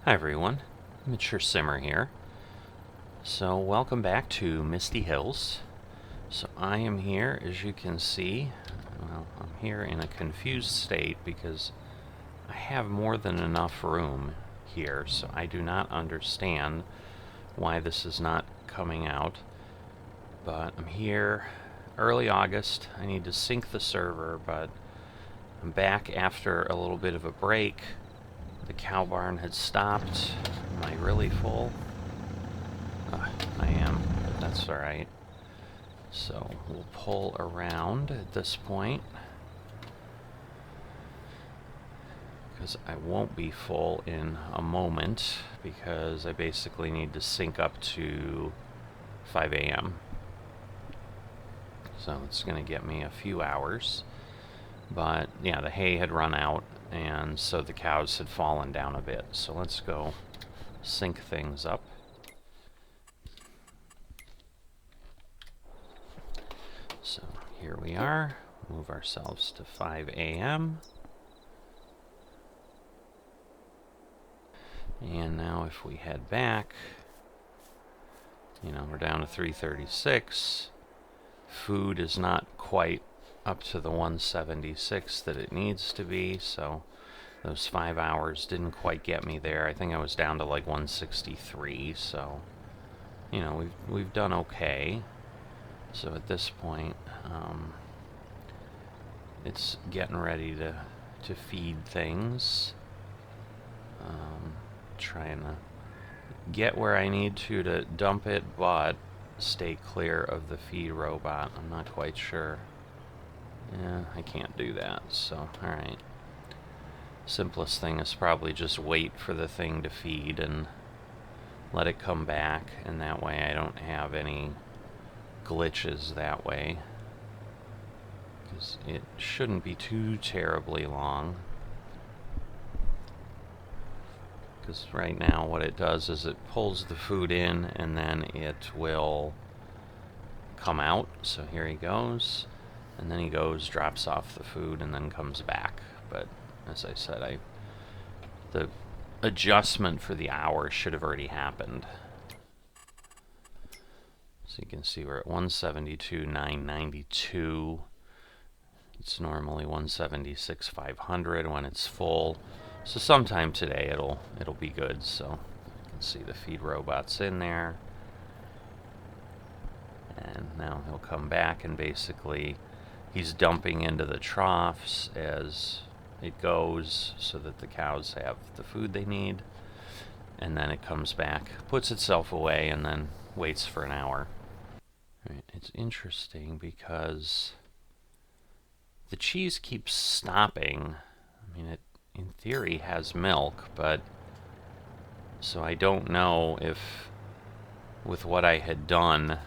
Hi everyone, Mature Simmer here. So welcome back to Misty Hills. So I am here, as you can see, well, I'm here in a confused state because I have more than enough room here, so I do not understand why this is not coming out. But I'm here early August. I need to sync the server, but I'm back after a little bit of a break. The cow barn had stopped. Am I really full? I am, but that's alright. So we'll pull around at this point, because I won't be full in a moment, because I basically need to sync up to 5 a.m. So it's going to get me a few hours. But yeah, the hay had run out, and so the cows had fallen down a bit. So let's go sync things up. So here we are. Move ourselves to 5 a.m. And now if we head back, we're down to 336. Food is not quite up to the 176 that it needs to be, so those 5 hours didn't quite get me there. I think I was down to like 163, so we've done okay. So at this point, it's getting ready to feed things. Trying to get where I need to dump it, but stay clear of the feed robot. I'm not quite sure. Yeah, I can't do that, so alright. Simplest thing is probably just wait for the thing to feed and let it come back, and that way I don't have any glitches that way. Because it shouldn't be too terribly long. Because right now what it does is it pulls the food in and then it will come out. So here he goes, and then he goes, drops off the food, and then comes back. But as I said, the adjustment for the hour should have already happened. So you can see we're at 172,992. It's normally 176,500 when it's full. So sometime today it'll be good. So you can see the feed robot's in there. And now he'll come back, and basically he's dumping into the troughs as it goes so that the cows have the food they need. And then it comes back, puts itself away, and then waits for an hour. Right, it's interesting because the cheese keeps stopping. I mean, it in theory has milk, but so I don't know if with what I had done,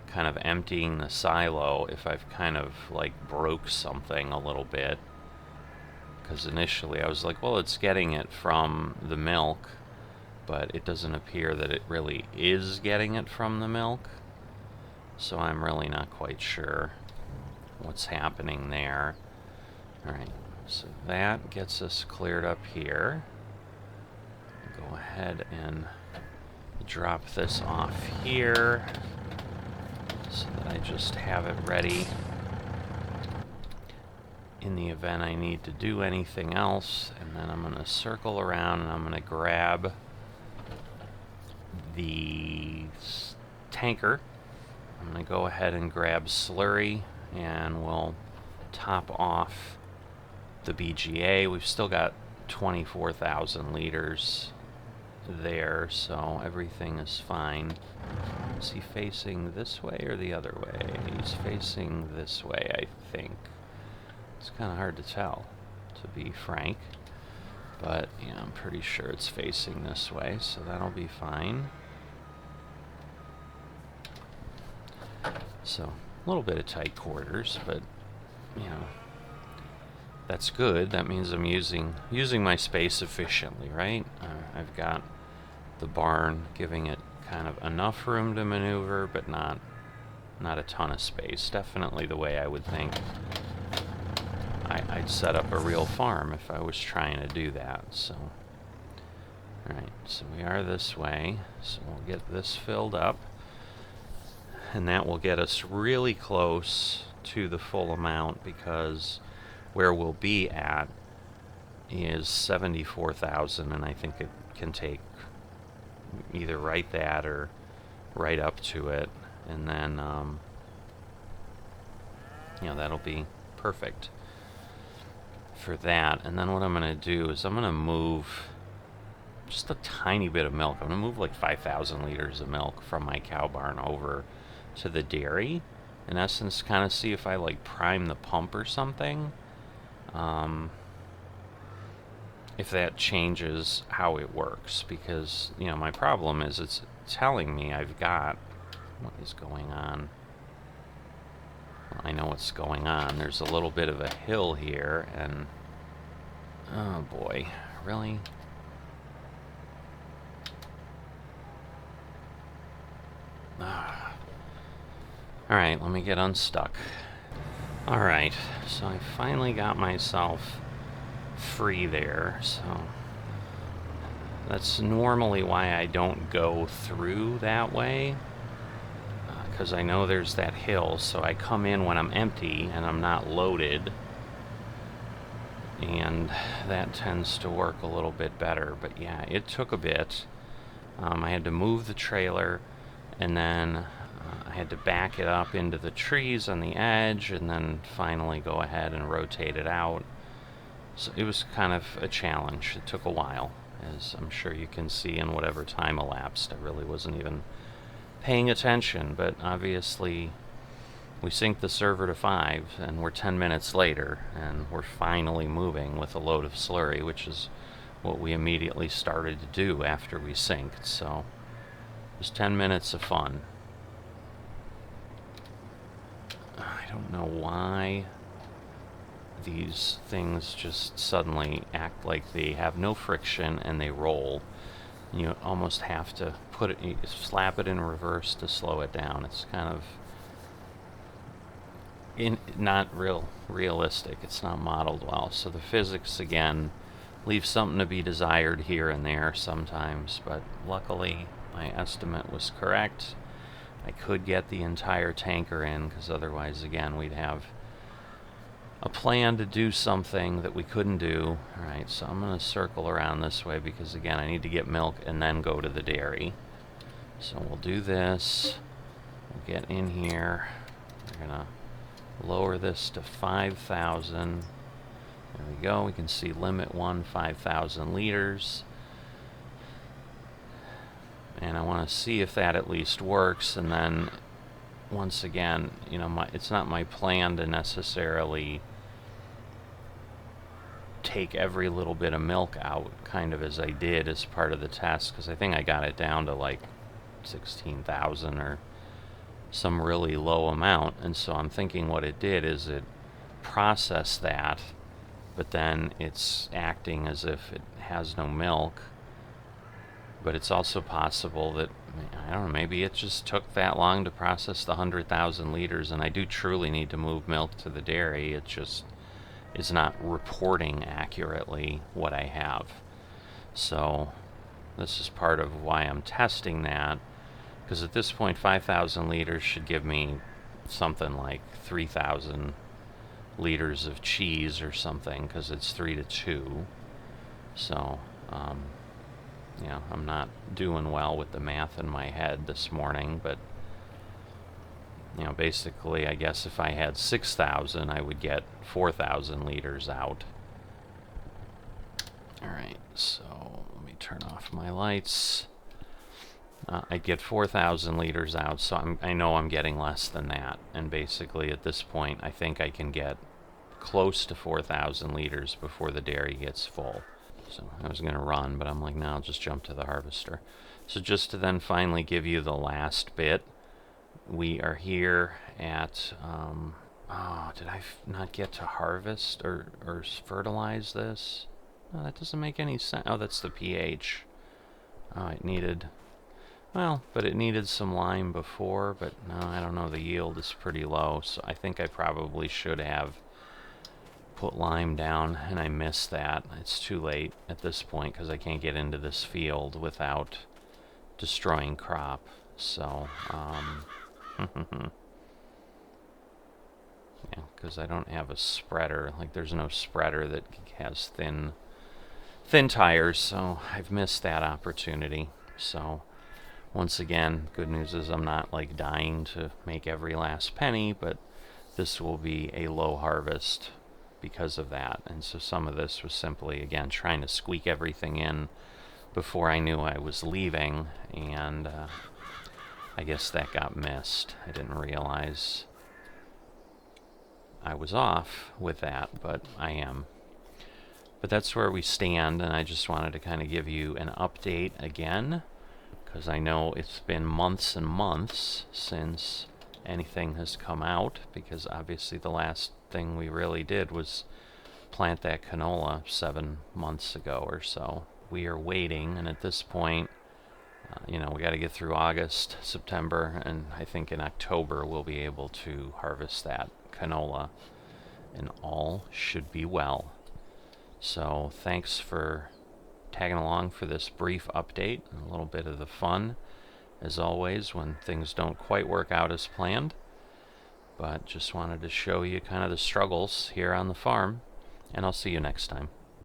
kind of emptying the silo, if I've kind of like broke something a little bit. Because initially I was like, well, it's getting it from the milk, but it doesn't appear that it really is getting it from the milk. So I'm really not quite sure what's happening there. Alright, so that gets us cleared up here. Go ahead and drop this off here so that I just have it ready in the event I need to do anything else. And then I'm going to circle around and I'm going to grab the tanker. I'm going to go ahead and grab Slurry, and we'll top off the BGA. We've still got 24,000 liters there, so everything is fine. Is he facing this way or the other way? He's facing this way, I think. It's kind of hard to tell, to be frank. But yeah, I'm pretty sure it's facing this way, so that'll be fine. So, a little bit of tight quarters, but, that's good. That means I'm using my space efficiently, right? I've got the barn giving it kind of enough room to maneuver, but not a ton of space. Definitely the way I would think I'd set up a real farm if I was trying to do that. So so we are this way. So we'll get this filled up. And that will get us really close to the full amount, because where we'll be at is 74,000, and I think it can take either right that or right up to it, and then that'll be perfect for that. And then what I'm going to do is I'm going to move just a tiny bit of milk. I'm going to move like 5,000 liters of milk from my cow barn over to the dairy, in essence, kind of see if I like prime the pump or something, if that changes how it works, because my problem is it's telling me I've got, what is going on? Well, I know what's going on. There's a little bit of a hill here, and oh boy, really? Alright, let me get unstuck. Alright, so I finally got myself free there, so that's normally why I don't go through that way, because I know there's that hill, so I come in when I'm empty and I'm not loaded, and that tends to work a little bit better. But yeah, it took a bit. I had to move the trailer, and then I had to back it up into the trees on the edge, and then finally go ahead and rotate it out. So it was kind of a challenge. It took a while, as I'm sure you can see in whatever time elapsed. I really wasn't even paying attention, but obviously we synced the server to 5, and we're 10 minutes later, and we're finally moving with a load of slurry, which is what we immediately started to do after we synced. So it was 10 minutes of fun. I don't know why these things just suddenly act like they have no friction and they roll. You almost have to slap it in reverse to slow it down. It's kind of not realistic. It's not modeled well. So the physics, again, leave something to be desired here and there sometimes, but luckily my estimate was correct. I could get the entire tanker in, because otherwise, again, we'd have a plan to do something that we couldn't do. Alright, so I'm going to circle around this way, because again, I need to get milk and then go to the dairy. So we'll do this. We'll get in here. We're going to lower this to 5,000. There we go. We can see limit 1, 5,000 liters. And I want to see if that at least works, and then once again, it's not my plan to necessarily take every little bit of milk out, kind of as I did as part of the test, because I think I got it down to like 16,000 or some really low amount. And so I'm thinking what it did is it processed that, but then it's acting as if it has no milk. But it's also possible that, I don't know, maybe it just took that long to process the 100,000 liters, and I do truly need to move milk to the dairy. It just is not reporting accurately what I have. So this is part of why I'm testing that, because at this point 5,000 liters should give me something like 3,000 liters of cheese or something, because it's 3-2. So I'm not doing well with the math in my head this morning, but basically I guess if I had 6,000 I would get 4,000 liters out. Alright, so let me turn off my lights. I get 4,000 liters out, so I know I'm getting less than that, and basically at this point I think I can get close to 4,000 liters before the dairy gets full. So I was going to run, but I'm like, no, I'll just jump to the harvester. So just to then finally give you the last bit, we are here at, did I not get to harvest or fertilize this? No, that doesn't make any sense. Oh, that's the pH. Oh, it needed some lime before, but no, I don't know, the yield is pretty low, so I think I probably should have put lime down, and I missed that. It's too late at this point because I can't get into this field without destroying crop. So, yeah, because I don't have a spreader. Like, there's no spreader that has thin tires, so I've missed that opportunity. So, once again, good news is I'm not like dying to make every last penny, but this will be a low harvest because of that. And so some of this was simply, again, trying to squeak everything in before I knew I was leaving, and I guess that got missed. I didn't realize I was off with that, but I am. But that's where we stand, and I just wanted to kind of give you an update again, because I know it's been months and months since anything has come out, because obviously the last thing we really did was plant that canola 7 months ago or so. We are waiting, and at this point, we got to get through August, September, and I think in October we'll be able to harvest that canola, and all should be well. So thanks for tagging along for this brief update and a little bit of the fun, as always, when things don't quite work out as planned. But just wanted to show you kind of the struggles here on the farm, and I'll see you next time.